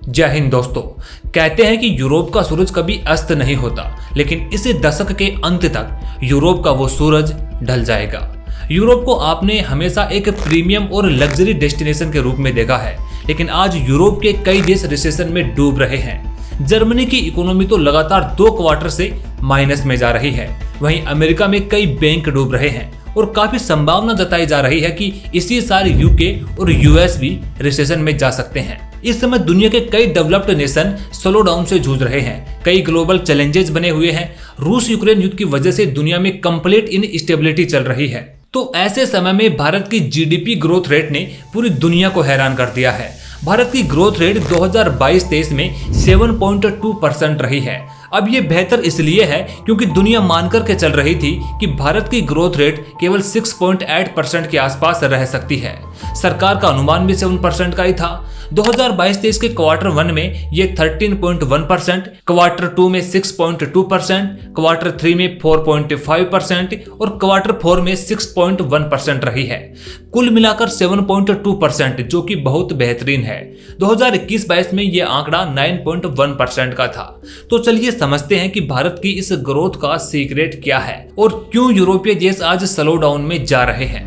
जय हिंद दोस्तों। कहते हैं कि यूरोप का सूरज कभी अस्त नहीं होता, लेकिन इस दशक के अंत तक यूरोप का वो सूरज ढल जाएगा। यूरोप को आपने हमेशा एक प्रीमियम और लग्जरी डेस्टिनेशन के रूप में देखा है, लेकिन आज यूरोप के कई देश रिसेशन में डूब रहे हैं। जर्मनी की इकोनॉमी तो लगातार 2 क्वार्टर से माइनस में जा रही है। वहीं अमेरिका में कई बैंक डूब रहे हैं और काफी संभावना जताई जा रही है कि इसी साल यूके और यूएस भी रिसेशन में जा सकते हैं। इस समय दुनिया के कई डेवलप्ड नेशन स्लो डाउन से जूझ रहे हैं। कई ग्लोबल चैलेंजेस बने हुए हैं। रूस यूक्रेन युद्ध की वजह से दुनिया में कंप्लीट इनस्टेबिलिटी चल रही है। तो ऐसे समय में भारत की जीडीपी ग्रोथ रेट ने पूरी दुनिया को हैरान कर दिया है। भारत की ग्रोथ रेट 2022-23 में 7.2% रही है। अब ये बेहतर इसलिए है क्योंकि दुनिया मानकर के चल रही थी कि भारत की ग्रोथ रेट केवल 6.8% के आसपास रह सकती है। सरकार का अनुमान भी 7% का ही था। 2022-23 के क्वार्टर 1 में ये 13.1%, क्वार्टर 2 में 6.2%, क्वार्टर 3 में 4.5% और क्वार्टर 4 में 6.1% रही है। कुल मिलाकर 7.2%, जो कि बहुत बेहतरीन है। 2021-22 में ये आंकड़ा 9.1% का था। तो चलिए समझते हैं कि भारत की इस ग्रोथ का सीक्रेट क्या है और क्यों यूरोपीय देश आज स्लो डाउन में जा रहे हैं।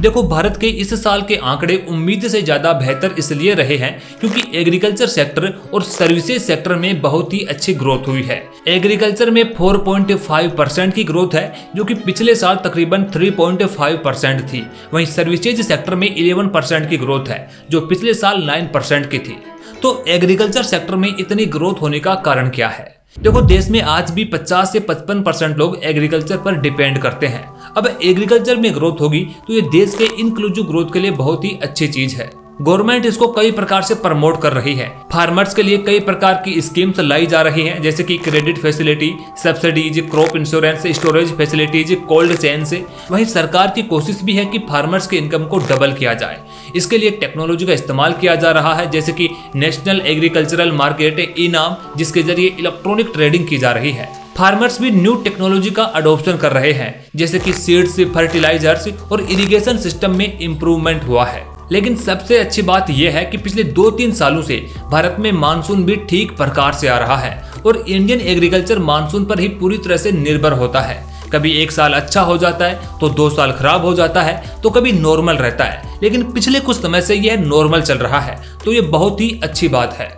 देखो, भारत के इस साल के आंकड़े उम्मीद से ज्यादा बेहतर इसलिए रहे हैं क्योंकि एग्रीकल्चर सेक्टर और सर्विसेज सेक्टर में बहुत ही अच्छी ग्रोथ हुई है। एग्रीकल्चर में 4.5% की ग्रोथ है, जो कि पिछले साल तकरीबन 3.5% थी। वहीं सर्विसेज सेक्टर में 11% की ग्रोथ है, जो पिछले साल 9% की थी। तो एग्रीकल्चर सेक्टर में इतनी ग्रोथ होने का कारण क्या है? देखो, देश में आज भी 50 से 55% लोग एग्रीकल्चर पर डिपेंड करते हैं। अब एग्रीकल्चर में ग्रोथ होगी तो ये देश के इंक्लूसिव ग्रोथ के लिए बहुत ही अच्छी चीज है। गवर्नमेंट इसको कई प्रकार से प्रमोट कर रही है। फार्मर्स के लिए कई प्रकार की स्कीम्स लाई जा रही हैं, जैसे कि credit facility, subsidies, crop insurance, storage facilities, cold chain से। वहीं सरकार की कोशिश भी है कि फार्मर्स के इनकम को डबल किया जाए। इसके लिए टेक्नोलॉजी का इस्तेमाल किया जा रहा है, जैसे कि नेशनल एग्रीकल्चरल मार्केट ई-नाम, जिसके जरिए इलेक्ट्रॉनिक ट्रेडिंग की जा रही है। फार्मर्स भी न्यू टेक्नोलॉजी का अडॉप्शन कर रहे हैं, जैसे कि सीड्स, फर्टिलाइजर्स और इरिगेशन सिस्टम में इंप्रूवमेंट हुआ है। लेकिन सबसे अच्छी बात यह है कि पिछले 2-3 सालों से भारत में मानसून भी ठीक प्रकार से आ रहा है और इंडियन एग्रीकल्चर मानसून पर ही पूरी तरह से निर्भर होता है। कभी एक साल अच्छा हो जाता है तो 2 साल खराब हो जाता है, तो कभी नॉर्मल रहता है, लेकिन पिछले कुछ समय से यह नॉर्मल चल रहा है, तो ये बहुत ही अच्छी बात है।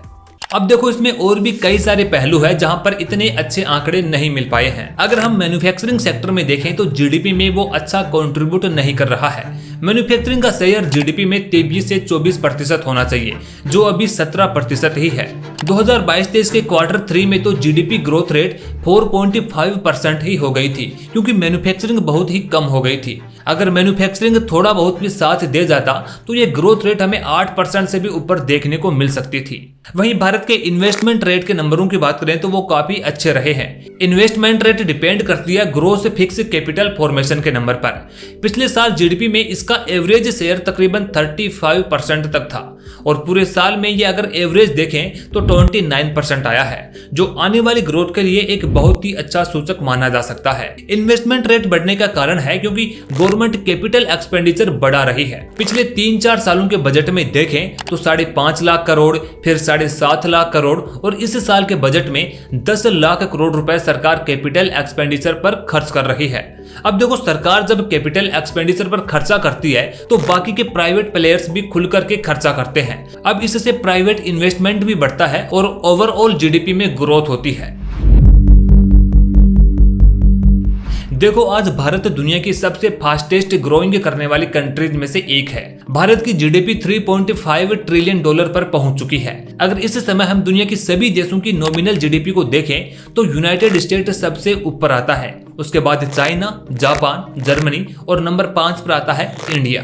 अब देखो, इसमें और भी कई सारे पहलू है जहां पर इतने अच्छे आंकड़े नहीं मिल पाए हैं। अगर हम मैन्युफैक्चरिंग सेक्टर में देखें तो जीडीपी में वो अच्छा कंट्रीब्यूट नहीं कर रहा है। मैन्युफैक्चरिंग का शेयर जीडीपी में 23 से 24% होना चाहिए, जो अभी 17% ही है। 2022-23 के क्वार्टर 3 में तो जीडीपी ग्रोथ रेट 4.5% ही हो गई थी, क्योंकि मैन्युफैक्चरिंग बहुत ही कम हो गई थी। अगर मैन्युफैक्चरिंग थोड़ा बहुत भी साथ दे जाता तो ये ग्रोथ रेट हमें 8% से भी ऊपर देखने को मिल सकती थी। वहीं भारत के इन्वेस्टमेंट रेट के नंबरों की बात करें तो वो काफी अच्छे रहे हैं। इन्वेस्टमेंट रेट डिपेंड करती है ग्रोस फिक्स कैपिटल फॉर्मेशन के नंबर पर। पिछले साल जीडीपी में इसका एवरेज शेयर तकरीबन 35% तक था और पूरे साल में ये अगर एवरेज देखें तो 29% आया है, जो आने वाली ग्रोथ के लिए एक बहुत ही अच्छा सूचक माना जा सकता है। इन्वेस्टमेंट रेट बढ़ने का कारण है क्योंकि गवर्नमेंट कैपिटल एक्सपेंडिचर बढ़ा रही है। पिछले 3-4 सालों के बजट में देखें तो 5.5 लाख करोड़, फिर 7.5 लाख करोड़ और इस साल के बजट में 10 लाख करोड़ रुपए सरकार कैपिटल एक्सपेंडिचर पर खर्च कर रही है। अब देखो, सरकार जब कैपिटल एक्सपेंडिचर पर खर्चा करती है तो बाकी के प्राइवेट प्लेयर्स भी खुल करके खर्चा करते हैं। अब इससे प्राइवेट इन्वेस्टमेंट भी बढ़ता है और ओवरऑल जीडीपी में ग्रोथ होती है। देखो, आज भारत दुनिया की सबसे फास्टेस्ट ग्रोइंग करने वाली कंट्रीज में से एक है। भारत की जीडीपी $3.5 ट्रिलियन पर पहुंच चुकी है। अगर इस समय हम दुनिया की सभी देशों की नॉमिनल जीडीपी को देखें तो यूनाइटेड स्टेट सबसे ऊपर आता है, उसके बाद चाइना, जापान, जर्मनी और नंबर 5 पर आता है इंडिया।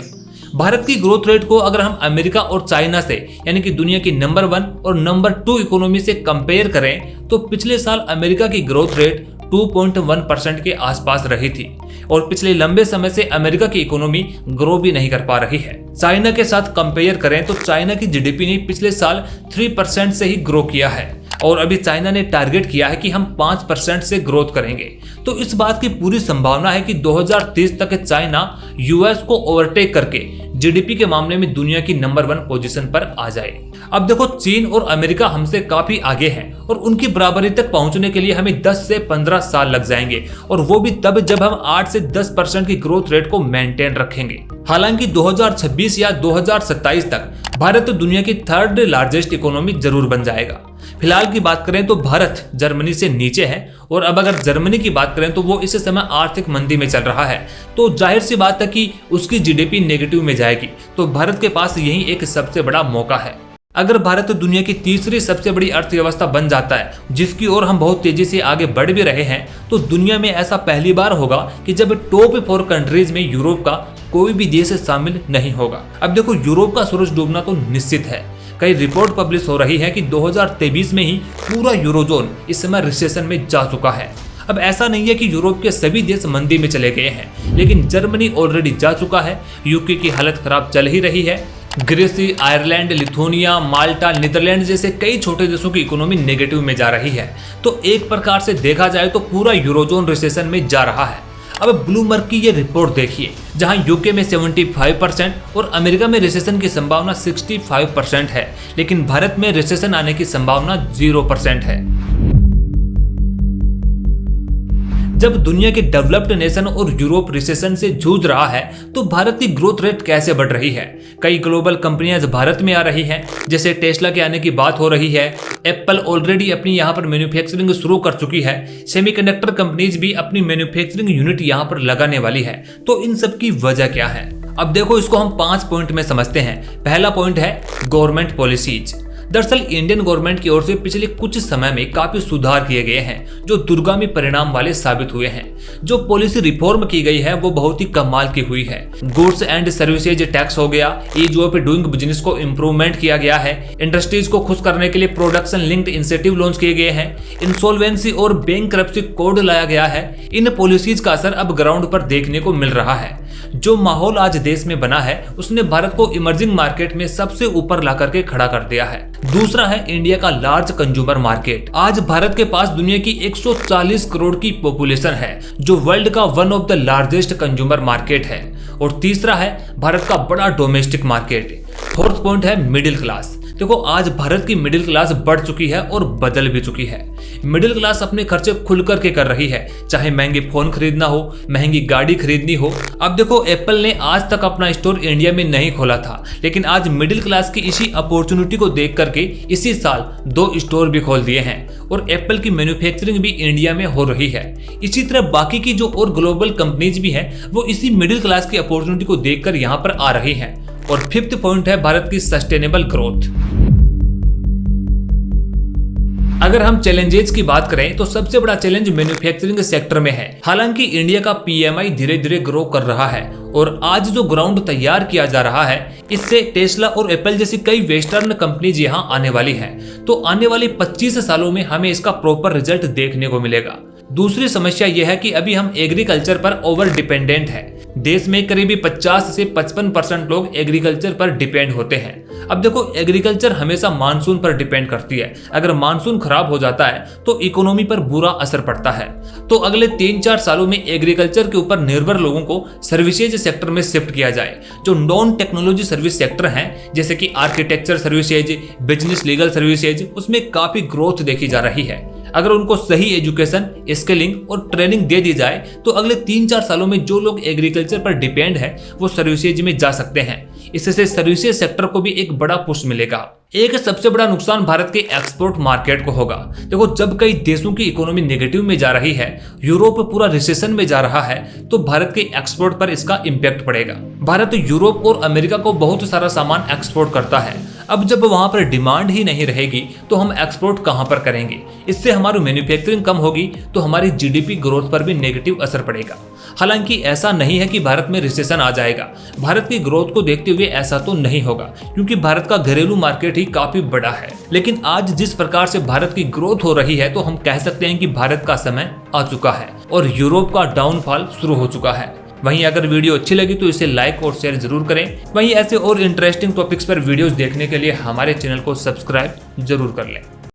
भारत की ग्रोथ रेट को अगर हम अमेरिका और चाइना से, यानी कि दुनिया की नंबर 1 और नंबर 2 इकोनॉमी से कंपेयर करें तो पिछले साल अमेरिका की ग्रोथ रेट 2.1% के आसपास रही थी और पिछले लंबे समय से अमेरिका की इकोनॉमी ग्रो भी नहीं कर पा रही है। चाइना के साथ कंपेयर करें तो चाइना की जीडीपी ने पिछले साल 3% से ही ग्रो किया है और अभी चाइना ने टारगेट किया है कि हम 5% से ग्रोथ करेंगे। तो इस बात की पूरी संभावना है कि 2030 तक चाइना यूएस को ओवरटेक करके जीडीपी के मामले में दुनिया की नंबर 1 पोजीशन पर आ जाए। अब देखो चीन और अमेरिका हमसे काफी आगे हैं और उनकी बराबरी तक पहुंचने के लिए हमें 10 से 15 साल लग जाएंगे, और वो भी तब जब हम 8 से 10% की ग्रोथ रेट को मेंटेन रखेंगे। हालांकि 2026 या 2027 तक भारत दुनिया की 3rd लार्जेस्ट इकोनॉमी जरूर बन जाएगा। फिलहाल की बात करें तो भारत जर्मनी से नीचे है, और अब अगर जर्मनी की बात करें तो वो इस समय आर्थिक मंदी में चल रहा है, तो जाहिर सी बात है कि उसकी जीडीपी नेगेटिव में जाएगी। तो भारत के पास यही एक सबसे बड़ा मौका है। अगर भारत दुनिया की 3री सबसे बड़ी अर्थव्यवस्था बन जाता है, जिसकी ओर हम बहुत तेजी से आगे बढ़ भी रहे हैं, तो दुनिया में ऐसा पहली बार होगा कि जब टॉप 4 कंट्रीज में यूरोप का कोई भी देश शामिल नहीं होगा। अब देखो यूरोप का सूरज डूबना तो निश्चित है। कई रिपोर्ट पब्लिश हो रही है कि 2023 में ही पूरा यूरोजोन इस समय रिसेशन में जा चुका है। अब ऐसा नहीं है कि यूरोप के सभी देश मंदी में चले गए हैं, लेकिन जर्मनी ऑलरेडी जा चुका है, यूके की हालत खराब चल ही रही है, ग्रीस, आयरलैंड, लिथुआनिया, माल्टा, नीदरलैंड जैसे कई छोटे देशों की इकोनॉमी नेगेटिव में जा रही है। तो एक प्रकार से देखा जाए तो पूरा यूरोजोन रिसेशन में जा रहा है। अब ब्लूमबर्ग की ये रिपोर्ट देखिए, जहां यूके में 75% और अमेरिका में रिसेशन की संभावना 65% है, लेकिन भारत में रिसेशन आने की संभावना 0% है। जब दुनिया के डेवलप्ड नेशन और यूरोप रिसेशन से जूझ रहा है, तो भारत की ग्रोथ रेट कैसे बढ़ रही है? कई ग्लोबल कंपनियां भारत में आ रही हैं, जैसे टेस्ला के आने की बात हो रही है। एप्पल ऑलरेडी अपनी यहां पर मैन्युफैक्चरिंग शुरू कर चुकी है। सेमीकंडक्टर कंपनीज भी अपनी मैन्युफैक्चरिंग यूनिट यहां पर लगाने वाली है। तो इन सब की वजह क्या है? अब देखो इसको हम 5 पॉइंट में समझते हैं। पहला पॉइंट है गवर्नमेंट पॉलिसीज। दरअसल इंडियन गवर्नमेंट की ओर से पिछले कुछ समय में काफी सुधार किए गए हैं, जो दूरगामी परिणाम वाले साबित हुए हैं। जो पॉलिसी रिफॉर्म की गई है वो बहुत ही कमाल की हुई है। गुड्स एंड सर्विसेज टैक्स हो गया, ईज ऑफ डूइंग बिजनेस को इम्प्रूवमेंट किया गया है, इंडस्ट्रीज को खुश करने के लिए प्रोडक्शन लिंक्ड इंसेंटिव लॉन्च किए गए हैं, इंसॉल्वेंसी और बैंकरप्सी कोड लाया गया है। इन पॉलिसीज का असर अब ग्राउंड पर देखने को मिल रहा है। जो माहौल आज देश में बना है उसने भारत को इमर्जिंग मार्केट में सबसे ऊपर ला करके खड़ा कर दिया है। दूसरा है इंडिया का लार्ज कंज्यूमर मार्केट। आज भारत के पास दुनिया की 140 करोड़ की पॉपुलेशन है, जो वर्ल्ड का one of the largest consumer market है। और तीसरा है भारत का बड़ा डोमेस्टिक मार्केट। फोर्थ पॉइंट है मिडिल क्लास। देखो आज भारत की मिडिल क्लास बढ़ चुकी है और बदल भी चुकी है। मिडिल क्लास अपने खर्चे खुल करके कर रही है, चाहे महंगे फोन खरीदना हो, महंगी गाड़ी खरीदनी हो। अब देखो एप्पल ने आज तक अपना स्टोर इंडिया में नहीं खोला था, लेकिन आज मिडिल क्लास की इसी अपॉर्चुनिटी को देख करके इसी साल 2 स्टोर भी खोल दिए हैं, और एप्पल की मैन्युफैक्चरिंग भी इंडिया में हो रही है। इसी तरह बाकी की जो और ग्लोबल कंपनीज भी हैं, वो इसी मिडिल क्लास की अपॉर्चुनिटी को देखकर यहाँ पर आ रही हैं। और 5th पॉइंट है भारत की सस्टेनेबल ग्रोथ। अगर हम चैलेंजेस की बात करें तो सबसे बड़ा चैलेंज मैन्युफैक्चरिंग सेक्टर में है। हालांकि इंडिया का पीएमआई धीरे धीरे ग्रो कर रहा है, और आज जो ग्राउंड तैयार किया जा रहा है, इससे टेस्ला और एप्पल जैसी कई वेस्टर्न कंपनीज यहां आने वाली हैं। तो आने वाले 25 सालों में हमें इसका प्रॉपर रिजल्ट देखने को मिलेगा। दूसरी समस्या यह है कि अभी हम एग्रीकल्चर पर ओवर डिपेंडेंट है। देश में करीबी 50 से 55% लोग एग्रीकल्चर पर डिपेंड होते हैं। अब देखो एग्रीकल्चर हमेशा मानसून पर डिपेंड करती है। अगर मानसून खराब हो जाता है तो इकोनॉमी पर बुरा असर पड़ता है। तो अगले 3-4 सालों में एग्रीकल्चर के ऊपर निर्भर लोगों को सर्विसेज सेक्टर में शिफ्ट किया जाए। जो नॉन टेक्नोलॉजी सर्विस सेक्टर हैं, जैसे कि architecture services, business legal services, उसमें काफी ग्रोथ देखी जा रही है। अगर उनको सही एजुकेशन, स्किलिंग और ट्रेनिंग दे दी जाए तो अगले 3-4 सालों में जो लोग एग्रीकल्चर पर डिपेंड है वो सर्विसेज में जा सकते हैं। इससे सर्विसेज सेक्टर को भी एक बड़ा पुश मिलेगा। एक सबसे बड़ा नुकसान भारत के एक्सपोर्ट मार्केट को होगा। देखो जब कई देशों की इकोनॉमी नेगेटिव में जा रही है, यूरोप पूरा रिसेशन में जा रहा है, तो भारत के एक्सपोर्ट पर इसका इम्पैक्ट पड़ेगा। भारत यूरोप और अमेरिका को बहुत सारा सामान एक्सपोर्ट करता है। अब जब वहां पर डिमांड ही नहीं रहेगी तो हम एक्सपोर्ट कहां पर करेंगे? इससे हमारी मैन्युफैक्चरिंग कम होगी, तो हमारी जीडीपी ग्रोथ पर भी नेगेटिव असर पड़ेगा। हालांकि ऐसा नहीं है कि भारत में रिसेशन आ जाएगा। भारत की ग्रोथ को देखते हुए ऐसा तो नहीं होगा, क्योंकि भारत का घरेलू मार्केट ही काफी बड़ा है। लेकिन आज जिस प्रकार से भारत की ग्रोथ हो रही है, तो हम कह सकते हैं कि भारत का समय आ चुका है और यूरोप का डाउनफॉल शुरू हो चुका है। वहीं अगर वीडियो अच्छी लगी तो इसे लाइक और शेयर जरूर करें। वहीं ऐसे और इंटरेस्टिंग टॉपिक्स पर वीडियोस देखने के लिए हमारे चैनल को सब्सक्राइब जरूर कर लें।